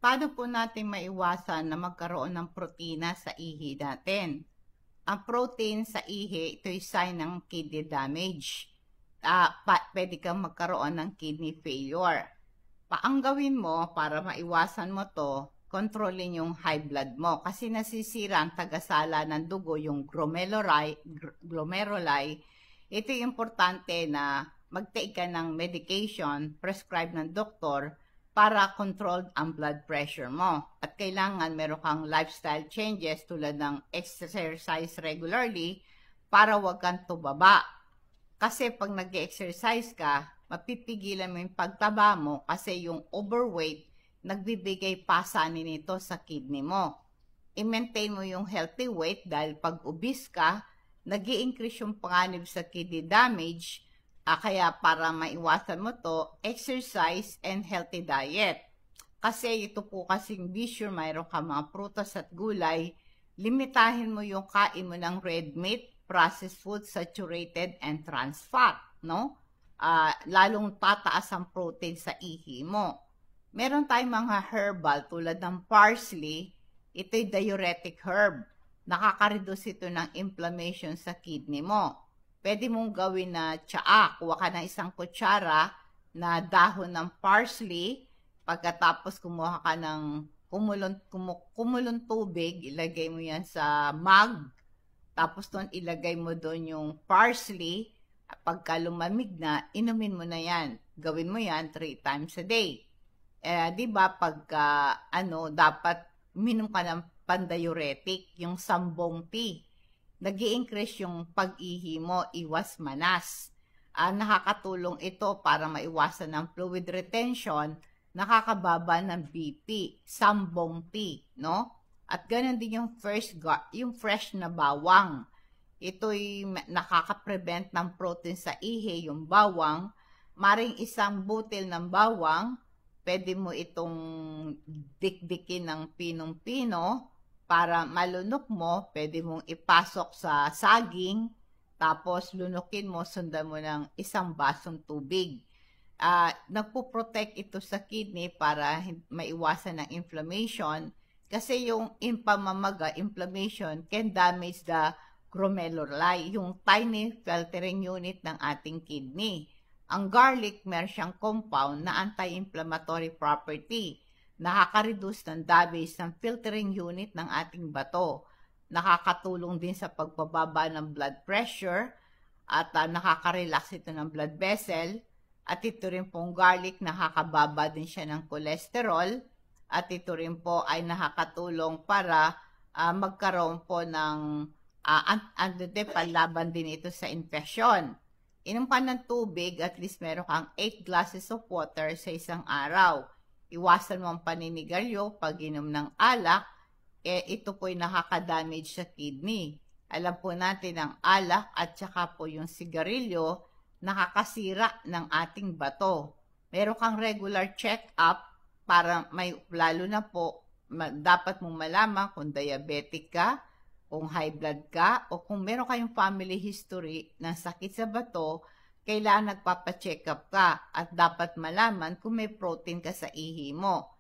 Paano po natin maiwasan na magkaroon ng protina sa ihi natin? Ang protein sa ihi, ito ay sign ng kidney damage. Pwede kang magkaroon ng kidney failure. Ang gawin mo para maiwasan mo to, kontrolin yung high blood mo. Kasi nasisira ang tagasala ng dugo, yung glomeruli. Ito yung importante na mag-take ka ng medication prescribed ng doktor para controlled ang blood pressure mo. At kailangan meron kang lifestyle changes tulad ng exercise regularly para wag kang tumaba. Kasi pag nag-exercise ka, mapipigilan mo yung pagtaba mo kasi yung overweight, nagbibigay pasanin nito sa kidney mo. I-maintain mo yung healthy weight dahil pag obese ka, nag-i-increase yung panganib sa kidney damage. Kaya para maiwasan mo to, exercise and healthy diet. Kasi ito po kasing be sure mayroon ka mga prutas at gulay, limitahin mo yung kain mo ng red meat, processed food, saturated and trans fat, no? Lalong tataas ang protein sa ihi mo. Meron tayong mga herbal tulad ng parsley, ito'y diuretic herb. Nakaka-reduce ito ng inflammation sa kidney mo. Pwede mong gawin na tsaa. Kuha ka ng isang kutsara na dahon ng parsley. Pagkatapos kumuha ka ng kumulong tubig, ilagay mo yan sa mug. Tapos doon ilagay mo doon yung parsley. Pagka lumamig na, inumin mo na yan. Gawin mo yan 3 times a day. Diba pagka dapat minom ka ng pandiuretic, yung sambong tea. Nag-i-increase yung pag-ihi mo, iwas manas. Nakakatulong ito para maiwasan ng fluid retention, nakakababa ng BP, sambong tea, no? At ganun din yung fresh na bawang. Ito'y nakaka-prevent ng protein sa ihi, yung bawang. Maring isang butil ng bawang, pwede mo itong dikdikin ng pinong-pino, para malunok mo, pwede mong ipasok sa saging, tapos lunukin mo, sundan mo ng 1 basong tubig. Nagpo-protect ito sa kidney para maiwasan ng inflammation, kasi yung pamamaga, inflammation, can damage the glomeruli, yung tiny filtering unit ng ating kidney. Ang garlic, meron siyang compound na anti-inflammatory property. Nakaka-reduce ng damage ng filtering unit ng ating bato. Nakakatulong din sa pagbababa ng blood pressure at nakaka-relax ito ng blood vessel. At ito rin pong garlic, nakakababa din siya ng cholesterol. At ito rin po ay nakakatulong para magkaroon po ng panlaban din ito sa infection. Inom ka ng tubig, at least meron kang 8 glasses of water sa isang araw. Iwasan mo ang paninigarilyo, pag-inom ng alak, ito po'y nakaka-damage sa kidney. Alam po natin ang alak at saka po yung sigarilyo, nakakasira ng ating bato. Meron kang regular check-up para lalo na po, dapat mong malaman kung diabetic ka, kung high blood ka, o kung meron kayong family history ng sakit sa bato, kailangan nagpapacheck up ka at dapat malaman kung may protein ka sa ihi mo.